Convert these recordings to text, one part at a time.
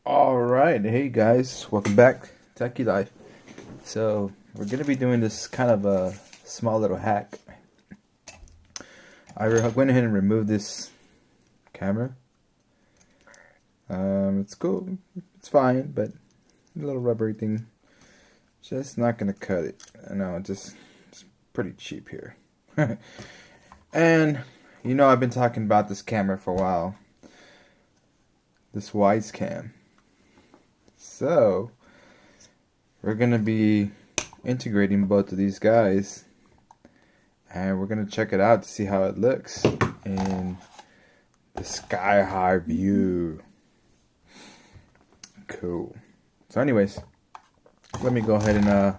Alright, hey guys, welcome back to Techie Life. So, we're going to be doing this kind of a small little hack. I went ahead and removed this camera. It's cool, it's fine, but a little rubbery thing, just not going to cut it. I know, it's pretty cheap here. And, you know, I've been talking about this camera for a while. This Wisecam. So, we're going to be integrating both of these guys, and we're going to check it out to see how it looks in the sky high view. Cool. So anyways, let me go ahead and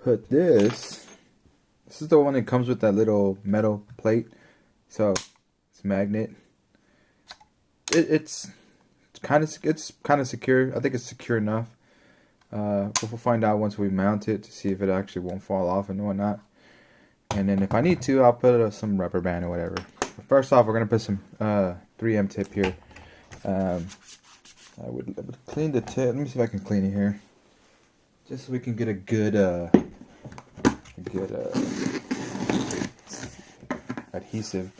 put this. This is the one that comes with that little metal plate. So, it's a magnet. It's kind of secure. I think it's secure enough. We'll find out once we mount it to see if it actually won't fall off and whatnot. And then if I need to, I'll put some rubber band or whatever. But first off, we're gonna put some 3M tip here. I would clean the tip. Let me see if I can clean it here, just so we can get a good adhesive.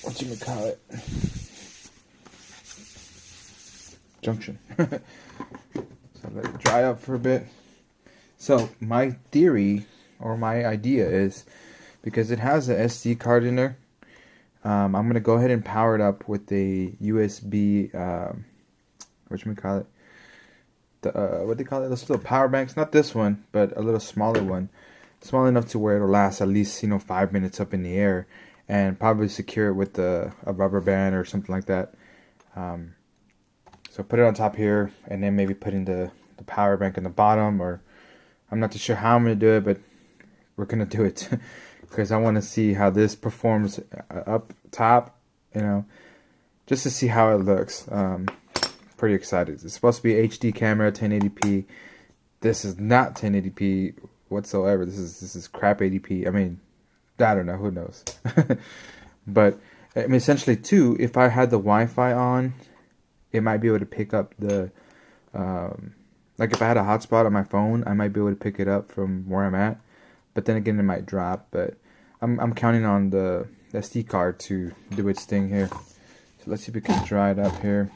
What you gonna call it? Junction. So let it dry up for a bit. So my theory or my idea is, because it has a SD card in there, I'm gonna go ahead and power it up with a USB whatchamacallit, what do they call it, those little power banks, not this one but a little smaller one, small enough to where it'll last at least 5 minutes up in the air, and probably secure it with a rubber band or something like that. So put it on top here, and then maybe put in the power bank in the bottom, or I'm not too sure how I'm going to do it, but we're going to do it because I want to see how this performs up top, you know, just to see how it looks. Pretty excited. It's supposed to be HD camera, 1080p. This is not 1080p whatsoever. This is crap 80p. I mean, I don't know, who knows. But I mean, essentially too, if I had the Wi-Fi on, it might be able to pick up the, like if I had a hotspot on my phone, I might be able to pick it up from where I'm at. But then again, it might drop. But I'm counting on the SD card to do its thing here. So let's see if we can dry it up here.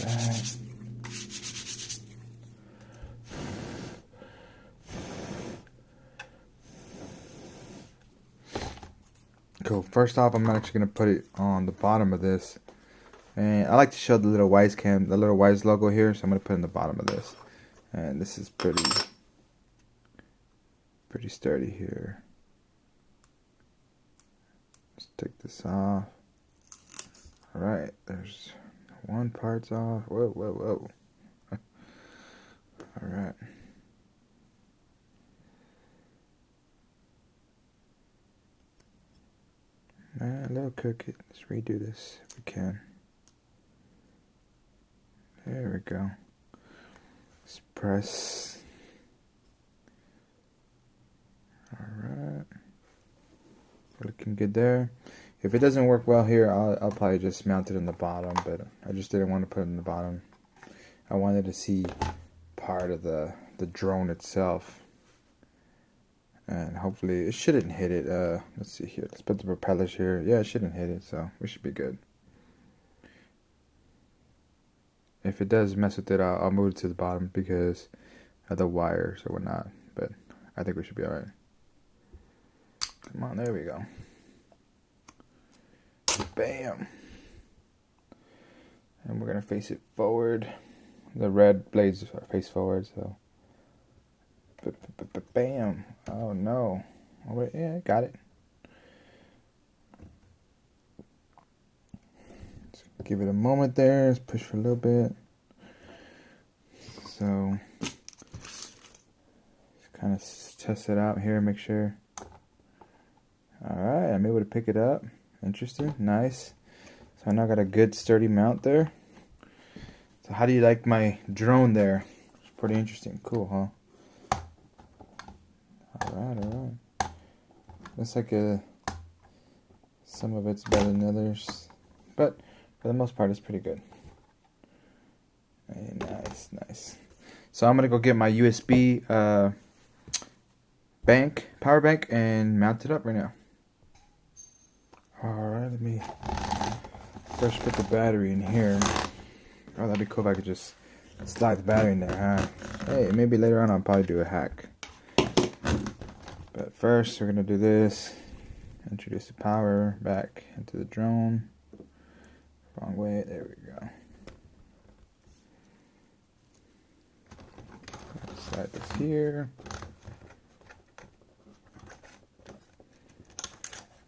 Alright. Cool. First off, I'm not actually going to put it on the bottom of this. And I like to show the little Wisecam, the little Wise logo here, so I'm going to put it in the bottom of this. And this is pretty sturdy here. Let's take this off. Alright, there's one part's off. Whoa, whoa, whoa. Alright. A little crooked. Let's redo this if we can. There we go. Let's press. Alright. Looking good there. If it doesn't work well here, I'll probably just mount it in the bottom, but I just didn't want to put it in the bottom. I wanted to see part of the drone itself. And hopefully it shouldn't hit it. Let's see here. Let's put the propellers here. Yeah, it shouldn't hit it, so we should be good. If it does mess with it, I'll move it to the bottom because of the wires or whatnot. But I think we should be alright. Come on, there we go. Bam! And we're gonna face it forward. The red blades are face forward, so. Bam! Oh no! Oh wait, yeah, got it. Let's give it a moment there. Let's push for a little bit. So, kind of test it out here, make sure. All right, I'm able to pick it up. Interesting, nice. So now I got a good sturdy mount there. So how do you like my drone there? It's pretty interesting, cool, huh? Alright. Looks like a Some of it's better than others, but for the most part, it's pretty good. Hey, nice, nice. So I'm gonna go get my USB power bank, and mount it up right now. Alright, let me first put the battery in here. Oh, that'd be cool if I could just slide the battery in there, huh? Hey, maybe later on I'll probably do a hack. But first, we're gonna do this. Introduce the power back into the drone. Wrong way, there we go. Slide this here.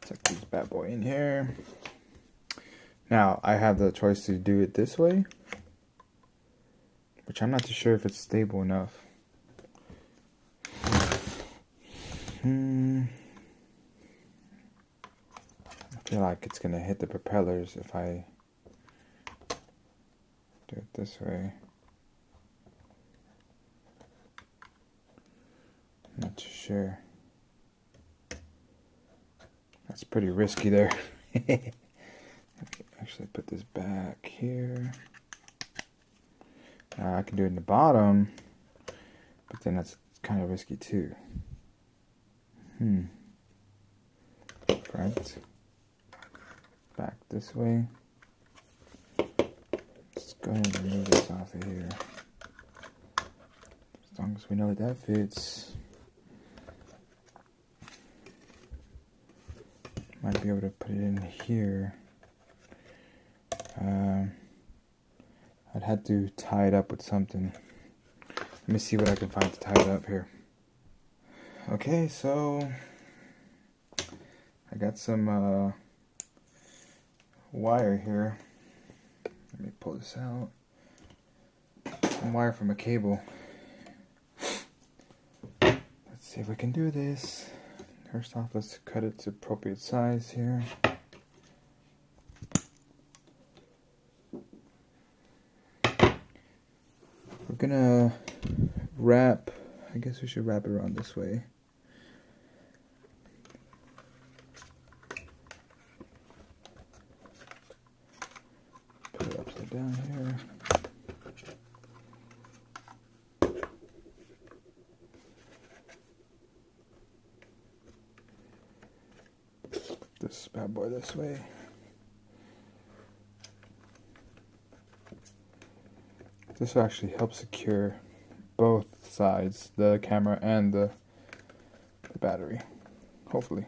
Tuck this bad boy in here. Now, I have the choice to do it this way, which I'm not too sure if it's stable enough. I feel like it's gonna hit the propellers if I do it this way. Not too sure. That's pretty risky there. Actually put this back here. I can do it in the bottom, but then that's kind of risky too. Front. Back this way. Let's go ahead and move this off of here. As long as we know that fits. Might be able to put it in here. I'd have to tie it up with something. Let me see what I can find to tie it up here. Okay, so I got some wire here. Let me pull this out. Some wire from a cable. Let's see if we can do this. First off, let's cut it to appropriate size here. We're gonna wrap, I guess we should wrap it around this way. Put it upside down here. This bad boy this way. This will actually help secure both sides, the camera and the battery, hopefully.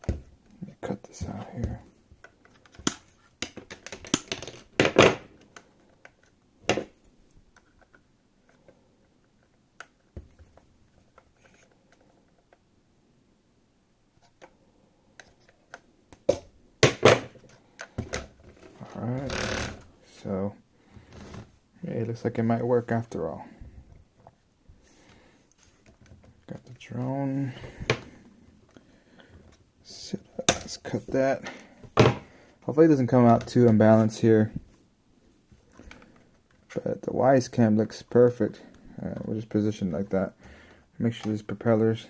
Let me cut this out here. Alright, so yeah, it looks like it might work after all. Got the drone set up. Let's cut that. Hopefully it doesn't come out too unbalanced here. But the Wyze cam looks perfect. We'll just position it like that. Make sure these propellers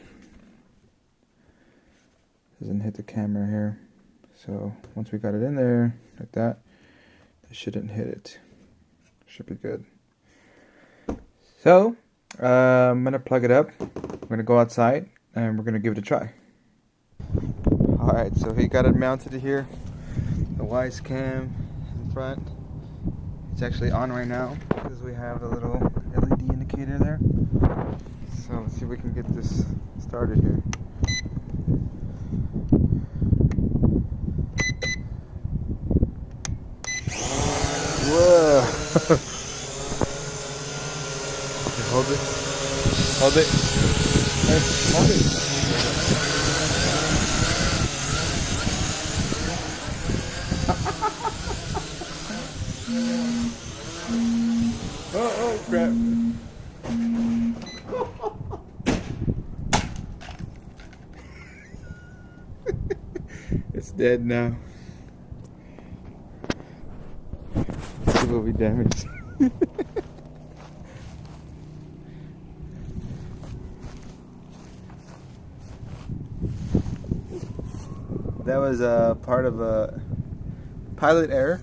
doesn't hit the camera here. So once we got it in there like that, it shouldn't hit it. Should be good. So I'm gonna plug it up. We're gonna go outside and we're gonna give it a try. Alright, so he got it mounted here. The Wyze cam in front. It's actually on right now because we have a little LED indicator there. So let's see if we can get this started here. Whoa! Okay, hold it. Hold it. Hey, hold it. Oh crap. It's dead now. it will be damaged. That was part of a pilot error.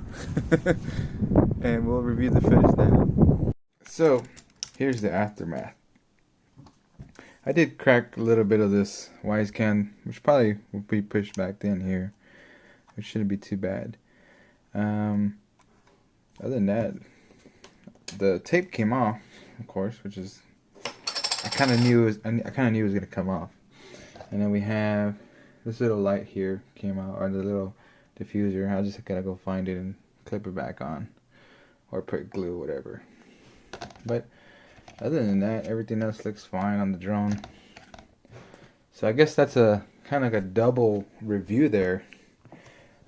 And we'll review the footage now. So, here's the aftermath. I did crack a little bit of this Wisecam, which probably will be pushed back in here, which shouldn't be too bad. Other than that, the tape came off, of course, which is I kind of knew it was gonna come off. And then we have this little light here came out, or the little diffuser. I just gotta go find it and clip it back on, or put glue, whatever. But other than that, everything else looks fine on the drone. So I guess that's a kind of like a double review there.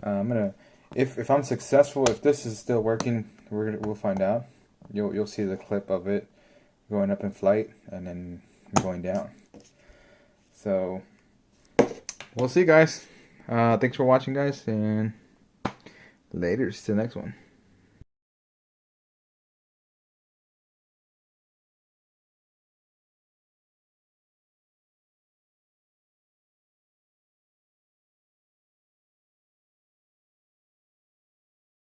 I'm gonna, if I'm successful, if this is still working, we'll find out. You'll see the clip of it going up in flight and then going down. So we'll see, guys. Thanks for watching, guys, and later. To the next one.